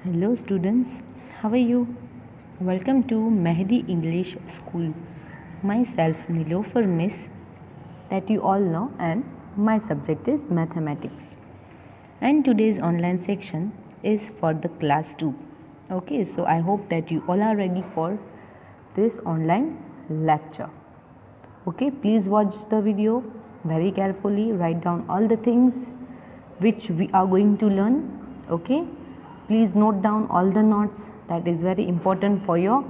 Hello students, how are you? Welcome to Mehdi English School. Myself Nilofer Miss that you all know and my subject is mathematics. And today's online section is for the class 2. Okay, so I hope that you all are ready for this online lecture. Okay, please watch the video very carefully, write down all the things which we are going to learn. Okay, please note down all the notes, that is very important for your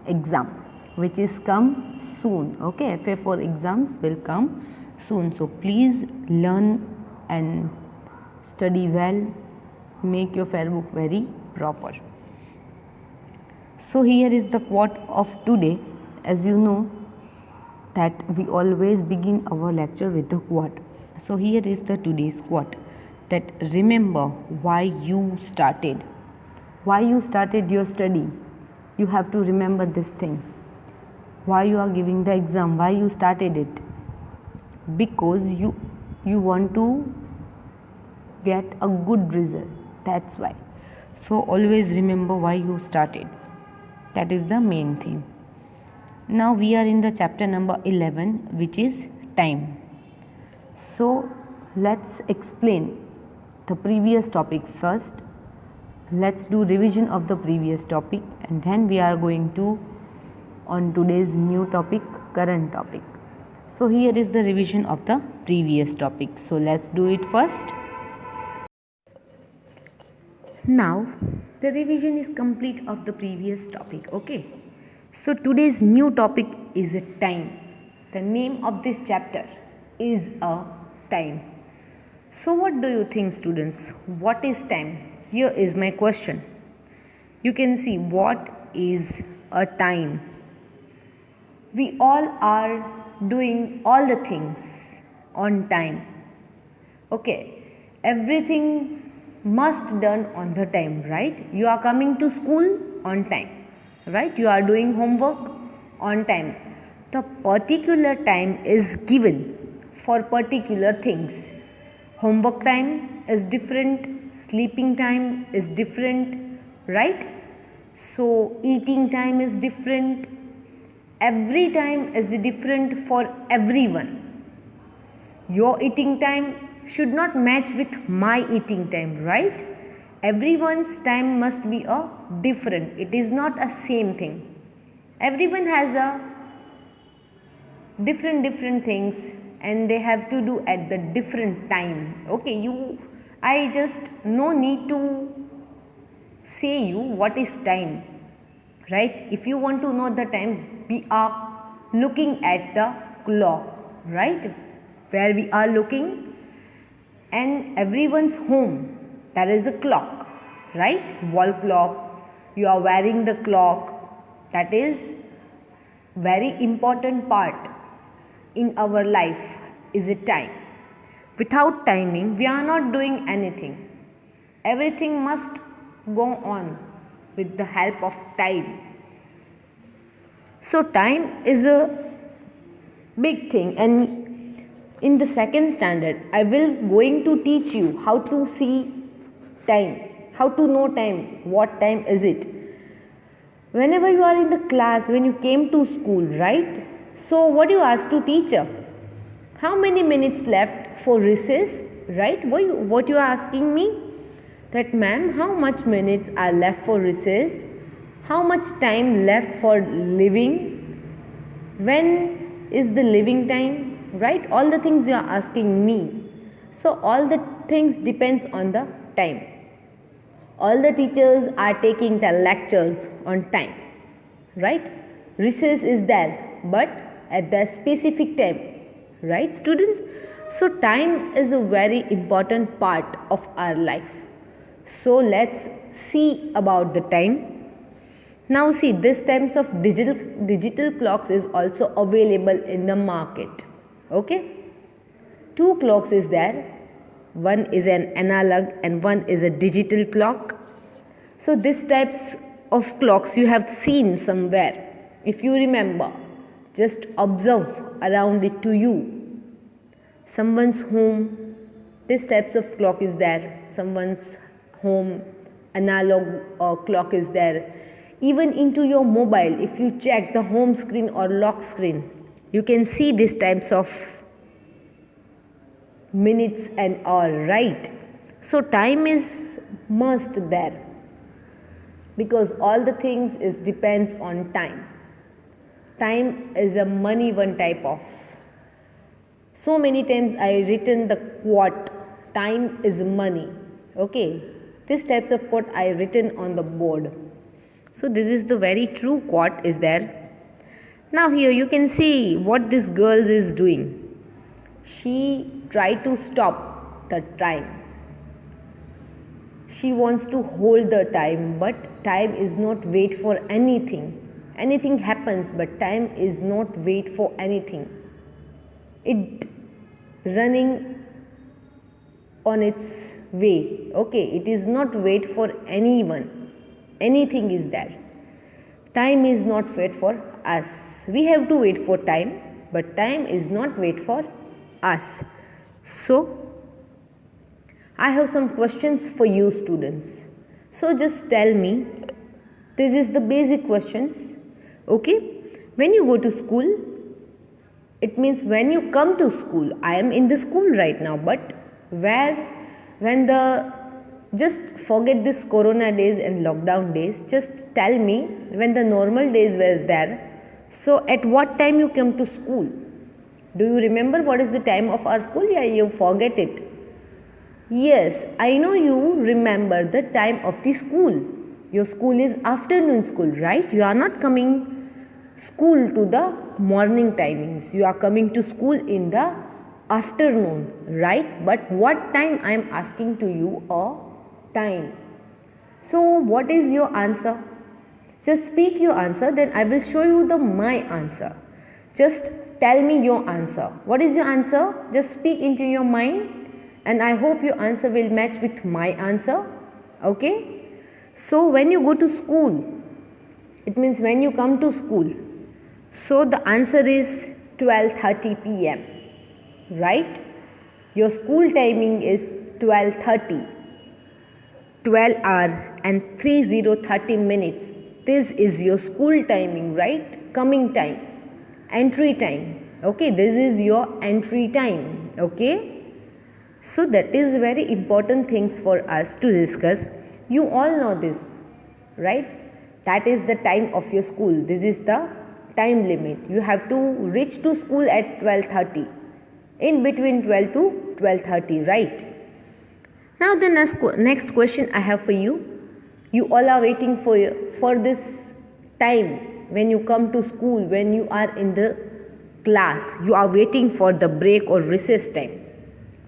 exam which is come soon. Okay, FA4 exams will come soon, so please learn and study well, make your fair book very proper. So here is the quote of today. As you know that we always begin our lecture with the quote. So here is the today's quote, that remember why you started. Why you started your study. You have to remember this thing. Why you are giving the exam, why you started it. Because you want to get a good result. That's why. So always remember why you started. That is the main thing. Now we are in the chapter number 11, which is time. So let's explain the previous topic first. Let's do revision of the previous topic and then we are going to on today's new topic, current topic. So here is the revision of the previous topic. So let's do it first. Now the revision is complete of the previous topic. Okay. So today's new topic is a time. The name of this chapter is a time. So what do you think, students? What is time? Here is my question. You can see what is a time. We all are doing all the things on time. Okay. Everything must done on the time, right? You are coming to school on time. Right, you are doing homework on time. The particular time is given for particular things. Homework time is different, sleeping time is different, right? So eating time is different. Every time is different for everyone. Your eating time should not match with my eating time, right? Everyone's time must be a different. It is not a same thing. Everyone has a different things and they have to do at the different time. Okay, I just no need to say you what is time, right? If you want to know the time, we are looking at the clock, right? Where we are looking, and everyone's home, there is a clock, right? Wall clock. You are wearing the clock. That is very important part in our life is a time. Without timing, we are not doing anything. Everything must go on with the help of time. So time is a big thing, and in the second standard, I will going to teach you how to see time, how to know time, what time is it. Whenever you are in the class, when you came to school, right? So what you ask to teacher? How many minutes left for recess, right? What you are asking me? That ma'am, how much minutes are left for recess? How much time left for living? When is the living time? Right, all the things you are asking me. So all the things depends on the time. All the teachers are taking the lectures on time, right? Recess is there, but at the specific time, right, students? So time is a very important part of our life. So let's see about the time. Now see, this types of digital clocks is also available in the market. Okay, 2 clocks is there. One is an analog and one is a digital clock. So these types of clocks you have seen somewhere. If you remember, just observe around it to you. Someone's home, this types of clock is there. Someone's home, analog clock is there. Even into your mobile, if you check the home screen or lock screen, you can see these types of minutes and hour, right? So time is must there, because all the things is depends on time. Time is a money one type of. So many times I written the quote, time is money. Okay, this types of quote I written on the board. So this is the very true quote is there. Now here you can see what this girl is doing. She tried to stop the time. She wants to hold the time, but time is not wait for anything. Anything happens, but time is not wait for anything. It running on its way. Okay, it is not wait for anyone. Anything is there. Time is not wait for us. We have to wait for time, but time is not wait for us. So I have some questions for you students. So just tell me, this is the basic questions. Okay, when you go to school, it means when you come to school. I am in the school right now, but just forget this corona days and lockdown days. Just tell me when the normal days were there. So at what time you come to school? Do you remember what is the time of our school? Yeah, you forget it. Yes, I know you remember the time of the school. Your school is afternoon school, right? You are not coming school to the morning timings. You are coming to school in the afternoon, right? But what time I am asking to you a time. So what is your answer? Just speak your answer, then I will show you my answer. Just tell me your answer. What is your answer? Just speak into your mind, and I hope your answer will match with my answer. Okay? So when you go to school, it means when you come to school. So the answer is 12:30 p.m. Right? Your school timing is 12:30. 12 hour and 30 minutes. This is your school timing, right? Coming time. Entry time. Okay, this is your entry time. Okay? So that is very important things for us to discuss. You all know this, right? That is the time of your school. This is the time limit. You have to reach to school at 12:30. In between 12 to 12:30, right? Now the next question I have for you. You all are waiting for this time when you come to school, when you are in the class. You are waiting for the break or recess time.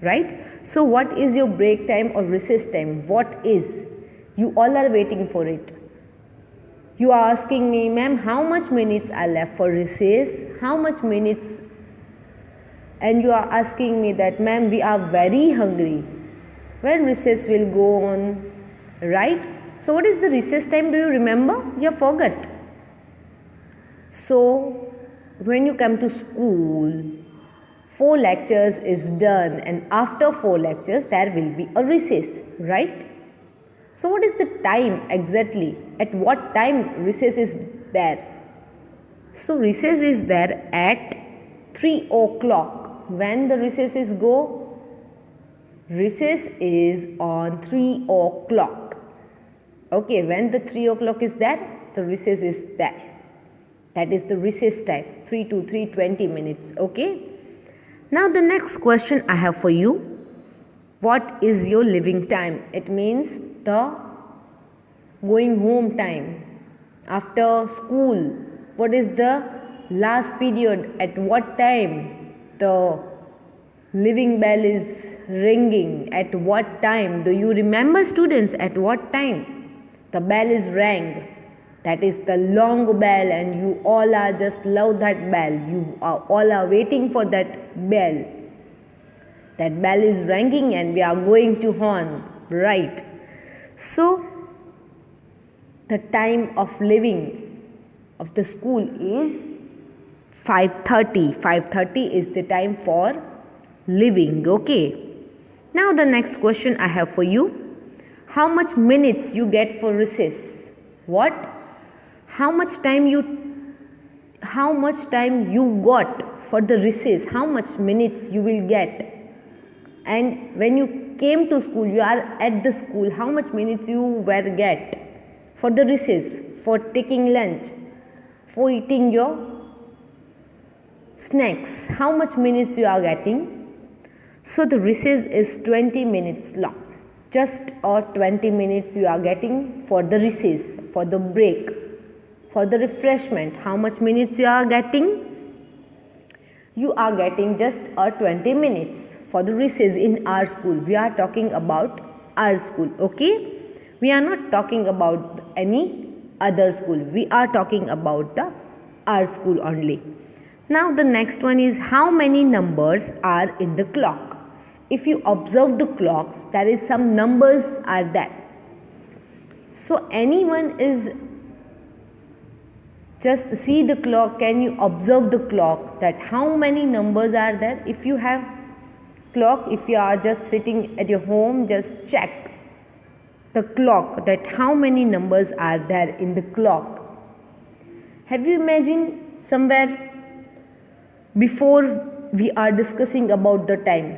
Right? So what is your break time or recess time? What is? You all are waiting for it. You are asking me, ma'am, how much minutes are left for recess? How much minutes? And you are asking me that, ma'am, we are very hungry. When recess will go on? Right? So what is the recess time? Do you remember? You forgot. So when you come to school, 4 lectures is done, and after 4 lectures there will be a recess, right? So what is the time exactly? At what time recess is there? So recess is there at 3 o'clock. When the recesses go? Recess is on 3 o'clock. Okay, when the 3 o'clock is there, the recess is there. That is the recess time, 3 to 3:20 minutes. Okay. Now the next question I have for you. What is your living time? It means the going home time. After school, what is the last period? At what time the living bell is ringing? At what time? Do you remember, students, at what time the bell is rang? That is the long bell, and you all are just love that bell. You are all are waiting for that bell. That bell is ringing and we are going to horn, right? So the time of living of the school is 5:30. 5:30 is the time for living. Okay. Now the next question I have for you. how much minutes you get for recess? What? How much time you got for the recess? How much minutes you will get? And when you came to school, you are at the school, how much minutes you were get for the recess, for taking lunch, for eating your snacks? How much minutes you are getting? So the recess is 20 minutes long. Just 20 minutes you are getting for the recess, for the break, for the refreshment. How much minutes you are getting? You are getting just 20 minutes for the recess in our school. We are talking about our school, okay? We are not talking about any other school. We are talking about our school only. Now the next one is, how many numbers are in the clock? If you observe the clocks, there is some numbers are there. So anyone is, just see the clock, can you observe the clock, that how many numbers are there? If you have clock, if you are just sitting at your home, just check the clock, that how many numbers are there in the clock. Have you imagined somewhere before we are discussing about the time?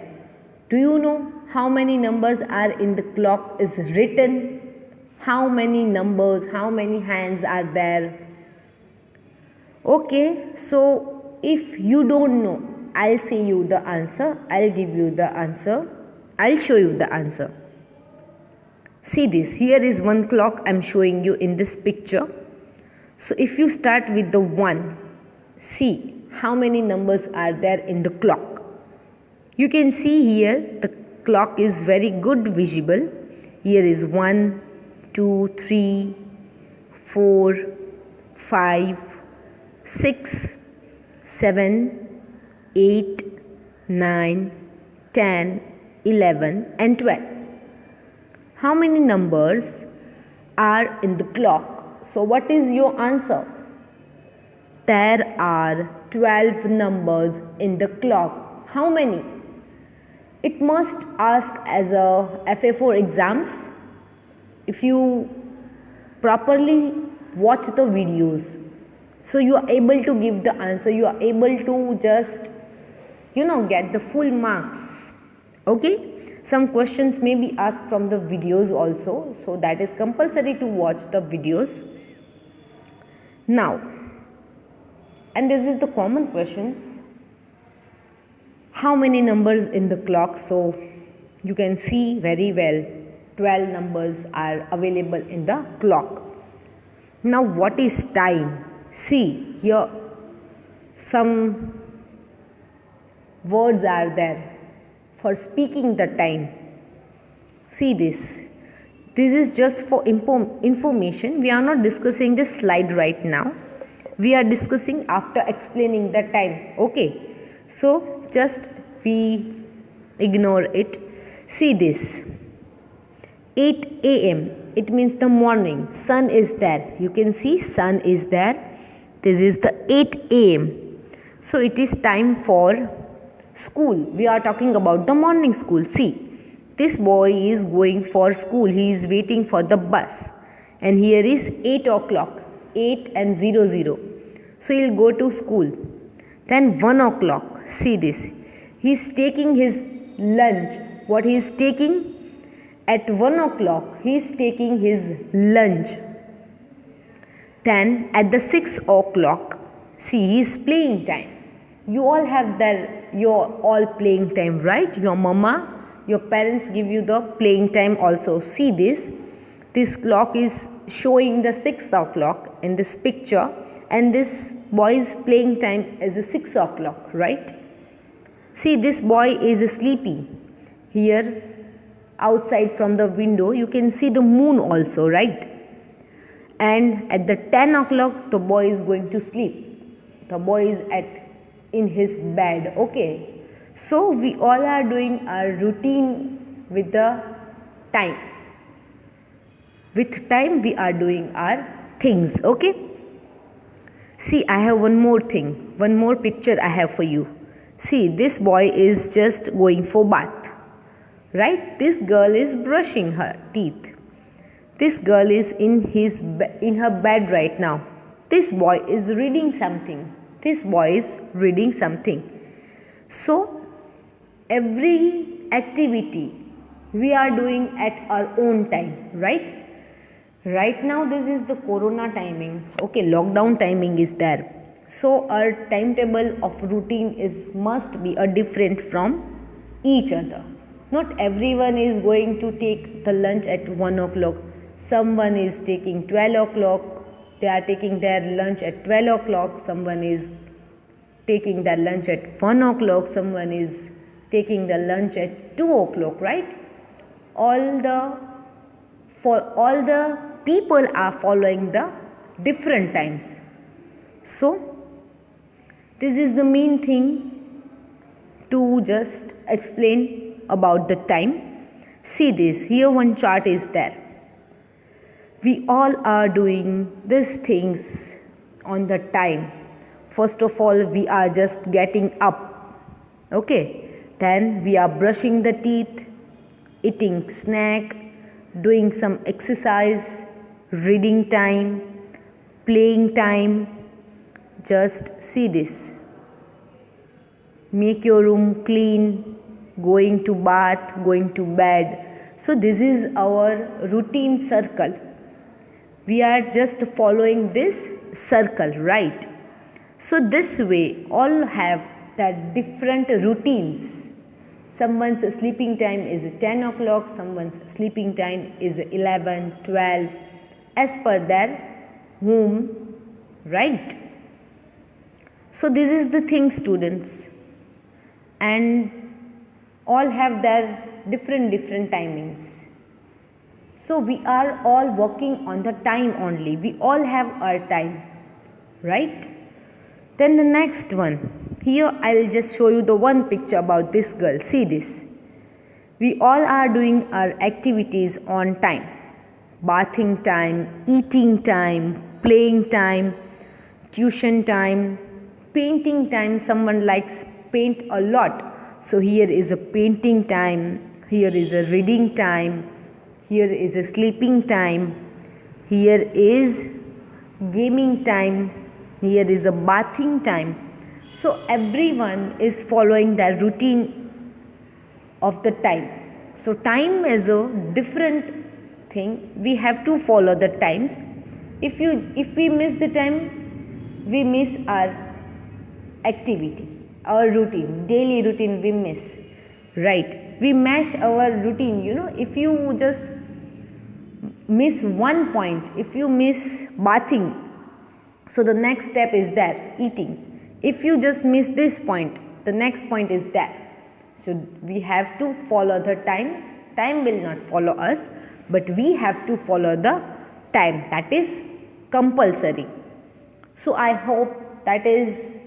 Do you know how many numbers are in the clock is written? How many numbers, how many hands are there? Okay, so if you don't know, I'll say you the answer, I'll give you the answer, I'll show you the answer. See this, here is one clock I'm showing you in this picture. So if you start with the 1, see how many numbers are there in the clock. You can see here the clock is very good visible. Here is 1, 2, 3, 4, 5, 6, 7, 8, 9, 10, 11 and 12. How many numbers are in the clock? So what is your answer? There are 12 numbers in the clock. How many? It must ask as a FA4 exams. If you properly watch the videos, so you are able to give the answer, you are able to just get the full marks. Okay, some questions may be asked from the videos also, so that is compulsory to watch the videos. Now, and this is the common questions, how many numbers in the clock? So you can see very well 12 numbers are available in the clock. Now what is time? See here some words are there for speaking the time. See this. This is just for information. We are not discussing this slide right now. We are discussing after explaining the time. Okay. So just we ignore it. See this. 8 a.m. It means the morning. Sun is there. You can see sun is there. This is the 8 a.m. So it is time for school. We are talking about the morning school. See. This boy is going for school. He is waiting for the bus. And here is 8 o'clock. 8 and 00. So he will go to school. Then 1 o'clock. See this. He is taking his lunch. What he is taking? At 1 o'clock, he is taking his lunch. Then at the 6 o'clock, see, he is playing time. You all have your all playing time, right? Your mama, your parents give you the playing time also. See this. This clock is showing the 6 o'clock in this picture, and this boy's playing time is the 6 o'clock, right? See, this boy is sleeping. Here outside from the window you can see the moon also, right? And at the 10 o'clock the boy is going to sleep. The boy is in his bed. Okay, so we all are doing our routine with the time. With time we are doing our things. Okay, see, I have one more thing, one more picture I have for you. See, this boy is just going for bath, right? This girl is brushing her teeth. This girl is in her bed right now. This boy is reading something. This boy is reading something. So every activity we are doing at our own time, right? Right now this is the corona timing. Okay, lockdown timing is there. So our timetable of routine is must be a different from each other. Not everyone is going to take the lunch at 1 o'clock. Someone is taking 12 o'clock. They are taking their lunch at 12 o'clock. Someone is taking their lunch at 1 o'clock. Someone is taking the lunch at 2 o'clock, right? All the people are following the different times. So this is the main thing to just explain about the time. See this, here one chart is there. We all are doing these things on the time. First of all, we are just getting up. Okay, then we are brushing the teeth, eating snack, doing some exercise, reading time, playing time. Just see this. Make your room clean, going to bath, going to bed. So this is our routine circle. We are just following this circle, right? So this way all have that different routines. Someone's sleeping time is 10 o'clock, someone's sleeping time is 11, 12, as per their home, right? So this is the thing, students, and all have their different timings. So we are all working on the time only. We all have our time, right? Then the next one. Here I'll just show you the one picture about this girl. See this. We all are doing our activities on time. Bathing time, eating time, playing time, tuition time, painting time. Someone likes paint a lot. So here is a painting time. Here is a reading time. Here is a sleeping time. Here is gaming time. Here is a bathing time. So everyone is following the routine of the time. So time is a different thing. We have to follow the times. If we miss the time, we miss our activity, our routine, daily routine we miss, right? We mash our routine. If you just miss one point, if you miss bathing, so the next step is there, eating. If you just miss this point, the next point is there. So we have to follow the time. Time will not follow us, but we have to follow the time. That is compulsory. So I hope that is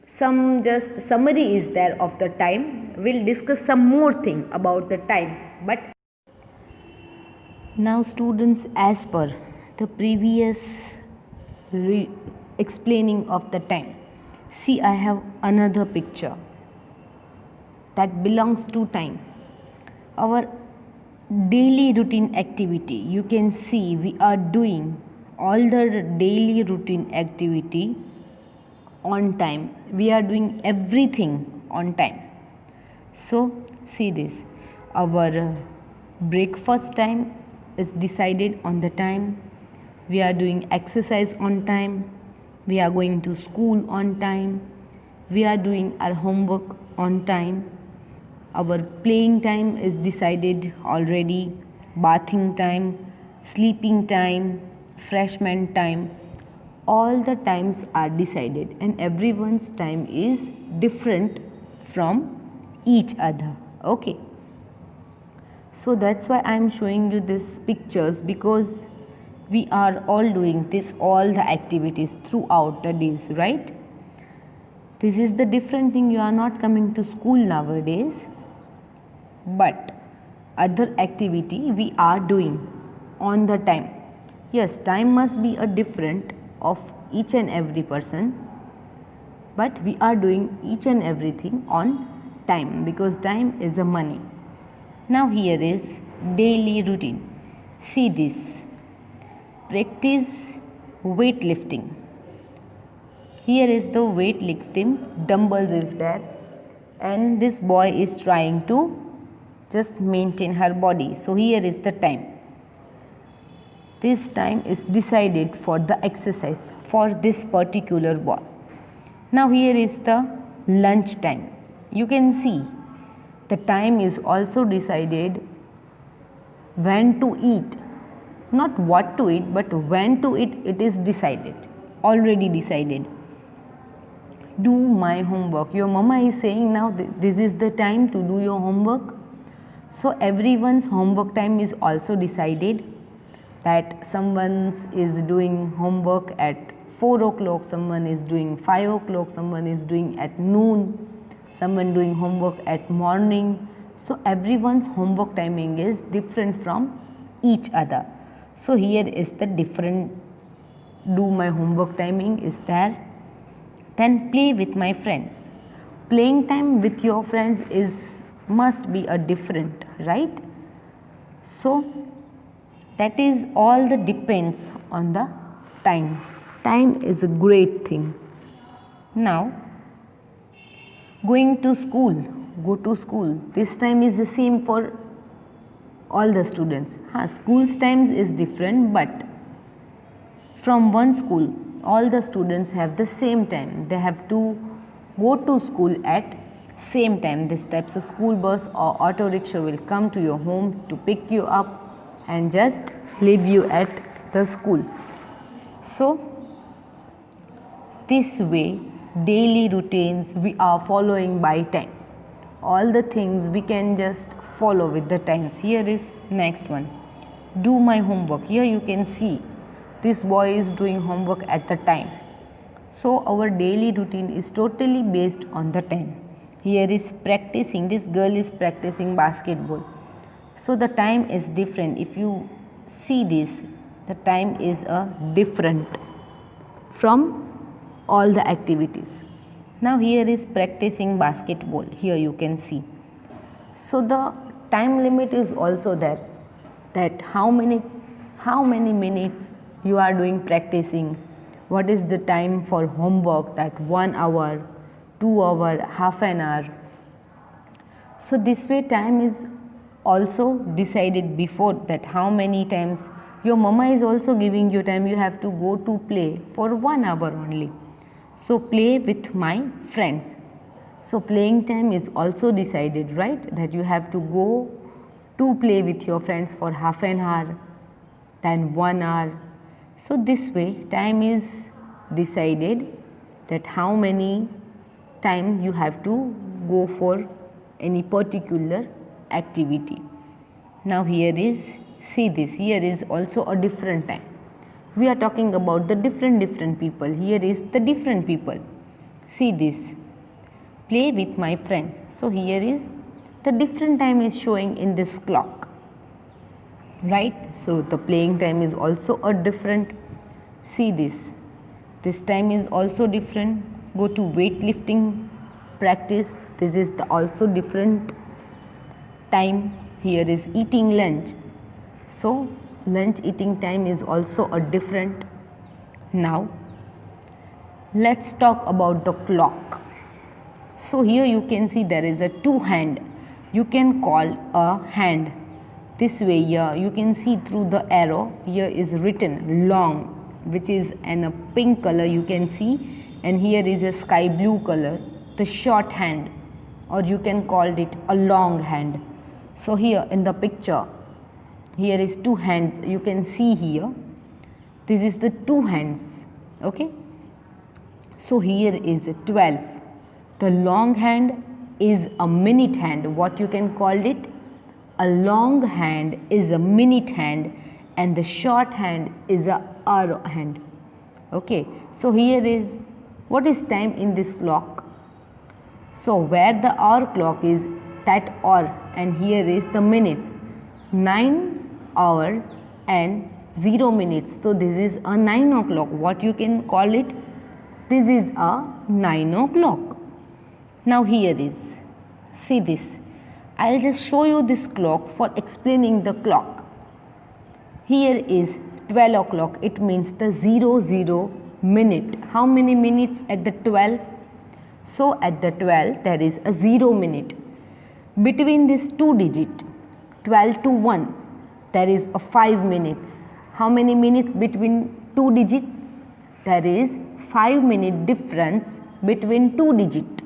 some just summary is there of the time. We'll discuss some more thing about the time. But now students, as per the previous explaining of the time, see, I have another picture that belongs to time. Our daily routine activity, you can see we are doing all the daily routine activity on time. We are doing everything on time. So see this, our breakfast time is decided on the time. We are doing exercise on time. We are going to school on time. We are doing our homework on time. Our playing time is decided already. Bathing time, sleeping time, freshman time, all the times are decided, and everyone's time is different from each other. Okay, so that's why I am showing you these pictures, because we are all doing this, all the activities throughout the days, right? This is the different thing. You are not coming to school nowadays, but other activity we are doing on the time. Yes, time must be a different of each and every person, but we are doing each and everything on time, because time is a money. Now here is daily routine. See this. Practice weightlifting. Here is the weightlifting, dumbbells is there, and this boy is trying to just maintain her body. So here is the time. This time is decided for the exercise for this particular boy. Now here is the lunch time. You can see the time is also decided when to eat. Not what to eat, but when to eat, it is decided, already decided. Do my homework. Your mama is saying now this is the time to do your homework. So everyone's homework time is also decided, that someone is doing homework at 4 o'clock, someone is doing 5 o'clock, someone is doing at noon, someone doing homework at morning. So everyone's homework timing is different from each other. So here is the different do my homework timing is there. Then play with my friends. Playing time with your friends is must be a different, right? So that is all the depends on the time. Time is a great thing. Now going to school, go to school. This time is the same for all the students. School's times is different, but from one school all the students have the same time. They have to go to school at same time. This types of school bus or auto rickshaw will come to your home to pick you up and just leave you at the school. So this way daily routines we are following by time. All the things we can just follow with the times. Here is next one. Do my homework. Here you can see this boy is doing homework at the time. So our daily routine is totally based on the time. Here is practicing. This girl is practicing basketball. So the time is different. If you see this, the time is different from all the activities. Now here is practicing basketball. Here you can see. So the time limit is also there, that how many minutes you are doing practicing, what is the time for homework, that 1 hour, 2 hour, half an hour. So this way time is also decided before, that how many times your mama is also giving you time, you have to go to play for 1 hour only. So play with my friends. So playing time is also decided, right, that you have to go to play with your friends for half an hour, then 1 hour. So this way time is decided, that how many time you have to go for any particular activity. Now here is, see this, here is also a different time. We are talking about the different people. Here is the different people. See this, play with my friends. So here is the different time is showing in this clock, right? So the playing time is also a different. See this time is also different. Go to weightlifting practice. This is the also different time. Here is eating lunch. So lunch eating time is also a different. Now let's talk about the clock. So here you can see there is a 2 hand. You can call a hand. This way here you can see through the arrow, here is written long, which is in a pink color you can see, and here is a sky blue color, the short hand, or you can call it a long hand. So here in the picture, here is 2 hands, you can see here, this is the 2 hands, okay. So here is 12. The long hand is a minute hand. What you can call it? A long hand is a minute hand, and the short hand is a hour hand. Okay. So here is, what is time in this clock? So where the hour clock is, that hour, and here is the minutes. 9 hours and 0 minutes. So this is a 9 o'clock. What you can call it? This is a 9 o'clock. Now here is, see this, I will just show you this clock for explaining the clock. Here is 12 o'clock. It means the 00 minute. How many minutes at the 12? So at the 12 there is a 0 minute. Between this two digit 12 to 1 there is a 5 minutes. How many minutes between two digits? There is 5-minute difference between two digits.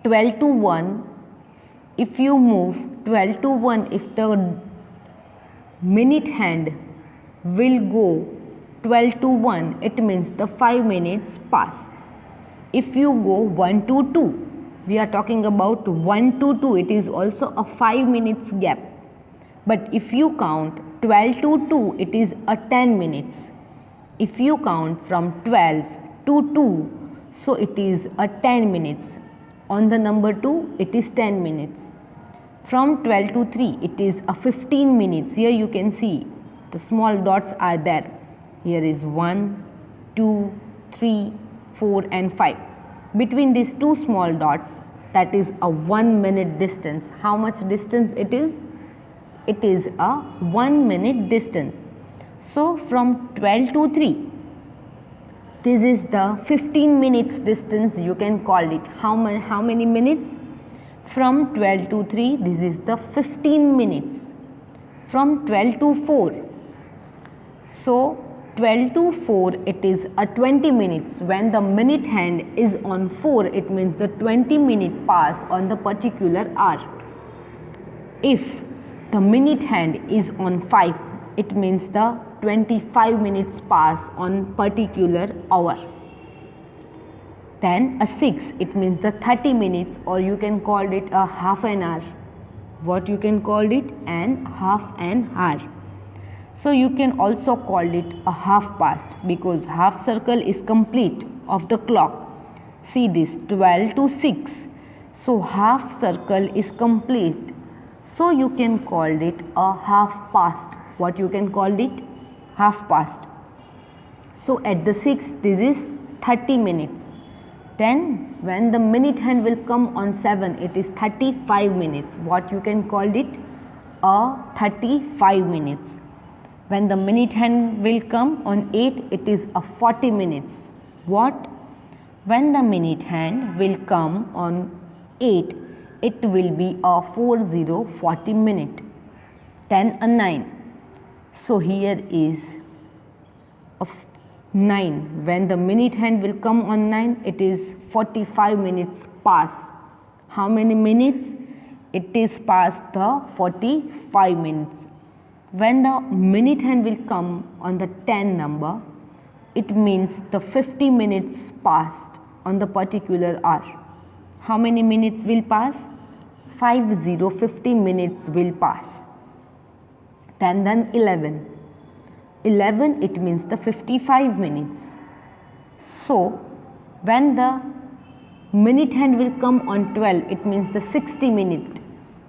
12 to 1, if you move 12 to 1, if the minute hand will go 12 to 1, it means the 5 minutes pass. If you go 1 to 2, we are talking about 1 to 2, it is also a 5 minutes gap. But if you count 12 to 2, it is a 10 minutes. If you count from 12 to 2, so it is a 10 minutes. On the number 2, it is 10 minutes. From 12 to 3, it is a 15 minutes. Here you can see the small dots are there. Here is 1, 2, 3, 4 and 5. Between these two small dots, that is a 1 minute distance. How much distance it is? It is a 1 minute distance. So from 12 to 3, this is the 15 minutes distance, you can call it. How many minutes? From 12 to 3, this is the 15 minutes. From 12 to 4, so 12 to 4, it is a 20 minutes. When the minute hand is on 4, it means the 20 minute pass on the particular hour. If the minute hand is on 5, it means the 25 minutes pass on particular hour. Then a 6, it means the 30 minutes, or you can call it a half an hour. What you can call it? An half an hour. So you can also call it a half past, because half circle is complete of the clock. See this, 12 to 6. So half circle is complete. So you can call it a half past. What you can call it? Half past. So at the 6, this is 30 minutes. Then when the minute hand will come on 7, it is 35 minutes. What you can call it? A 35 minutes. When the minute hand will come on 8, it is a 40 minutes. What? When the minute hand will come on 8, it will be a 40 minute. Then a 9. So here is a 9. When the minute hand will come on 9, it is 45 minutes pass. How many minutes? It is past the 45 minutes. When the minute hand will come on the 10 number, it means the 50 minutes passed on the particular hour. How many minutes will pass? 50 minutes will pass. Then 11. 11, it means the 55 minutes. So when the minute hand will come on 12, it means the 60 minute.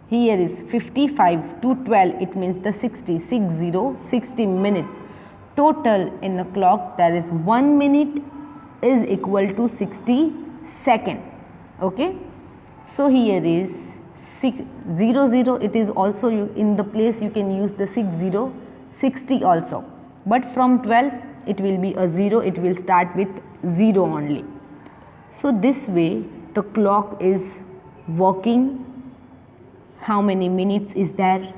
Here is 55 to 12, it means the 60 minutes. Total in the clock, there is 1 minute is equal to 60 second. Okay. So here is 00, it is also in the place you can use the 60 also. But from 12, it will be a 0, it will start with 0 only. So this way the clock is working. How many minutes is there?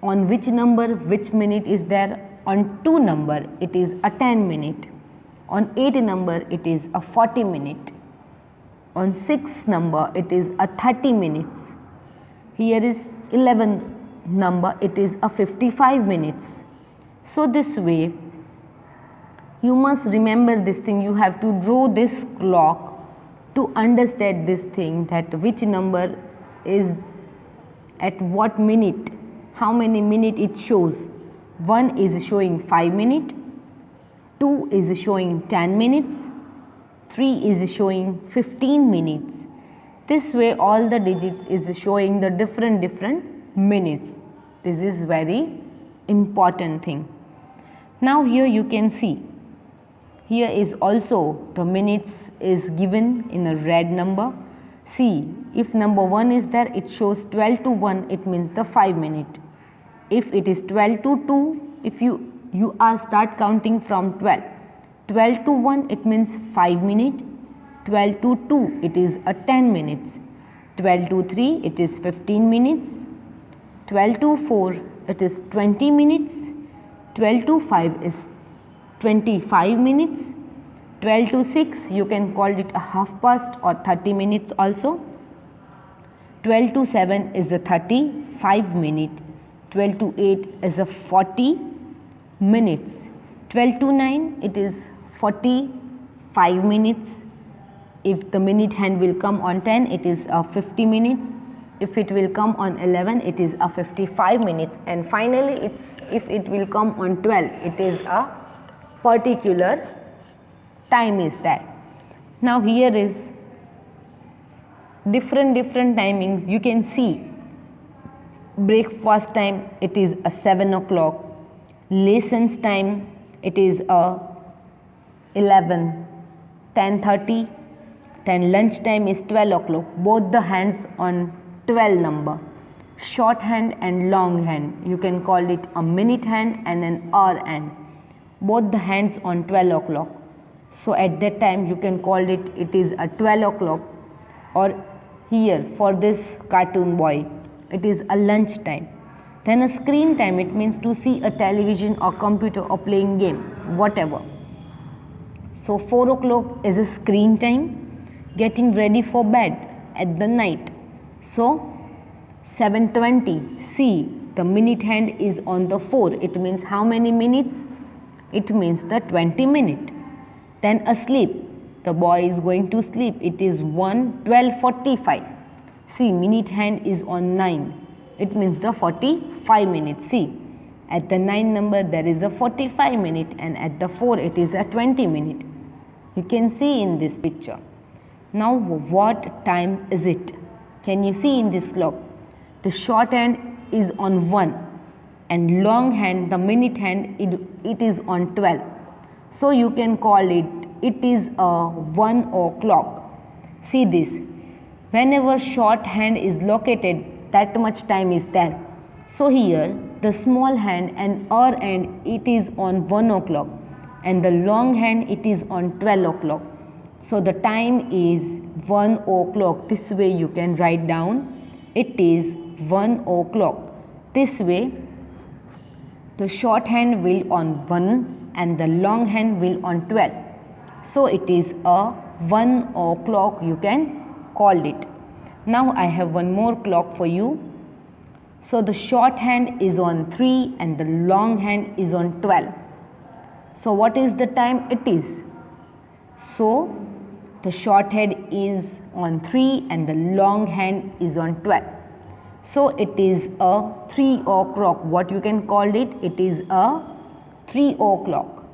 On which number, which minute is there? On 2 number, it is a 10 minute. On 8 number, it is a 40 minute. On 6 number, it is a 30 minutes. Here is 11 number, it is a 55 minutes. So this way, you must remember this thing. You have to draw this clock to understand this thing, that which number is at what minute, how many minutes it shows. 1 is showing 5 minutes, 2 is showing 10 minutes, 3 is showing 15 minutes. This way all the digits is showing the different minutes. This is very important thing. Now here you can see, here is also the minutes is given in a red number. See, if number 1 is there, it shows 12 to 1, it means the 5 minute. if it is 12 to 2, if you are start counting from 12. 12 to 1 it means 5 minutes. 12 to 2 it is a 10 minutes. 12 to 3 it is 15 minutes. 12 to 4 it is 20 minutes. 12 to 5 is 25 minutes. 12 to 6 you can call it a half past or 30 minutes also. 12 to 7 is the 35 minutes. 12 to 8 is a 40 minutes. 12 to 9 it is 45 minutes. If the minute hand will come on 10 it is 50 minutes. If it will come on 11 it is 55 minutes, and finally if it will come on 12 it is a particular time is that. Now here is different timings. You can see breakfast time it is a 7 o'clock. Lessons time it is a 11, 10:30. Then lunch time is 12 o'clock. Both the hands on 12 number. Short hand and long hand. You can call it a minute hand and an hour hand. Both the hands on 12 o'clock. So at that time you can call it is a 12 o'clock, or here for this cartoon boy it is a lunch time. Then a screen time, it means to see a television or computer or playing game, whatever. So 4 o'clock is a screen time, getting ready for bed at the night. So 7:20, see the minute hand is on the 4, it means how many minutes? It means the 20 minute. Then asleep, the boy is going to sleep, it is 12:45. See, minute hand is on 9, it means the 45 minutes. See, at the 9 number there is a 45 minute, and at the 4 it is a 20 minute. You can see in this picture. Now what time is it? Can you see in this clock? The short hand is on 1 and long hand, the minute hand, it is on 12. So you can call it is a 1 o'clock. See this, whenever short hand is located, that much time is there. So here the small hand and hour hand, it is on 1 o'clock, and the long hand, it is on 12 o'clock. So the time is 1 o'clock. This way you can write down, it is 1 o'clock. This way the short hand will on 1 and the long hand will on 12. So it is a 1 o'clock, you can call it. Now I have one more clock for you. So the short hand is on 3 and the long hand is on 12. So what is the time it is? So the short hand is on 3 and the long hand is on 12. So it is a 3 o'clock. What you can call it? It is a 3 o'clock.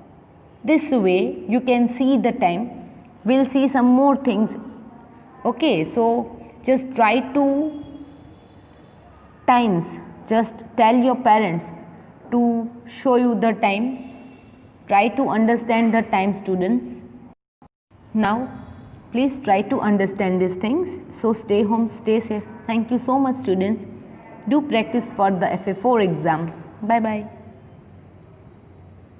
This way you can see the time. We'll see some more things. Okay, so just try to times. Just tell your parents to show you the time. Try to understand the time, students. Now please try to understand these things. So stay home, stay safe. Thank you so much, students. Do practice for the FA4 exam. Bye bye.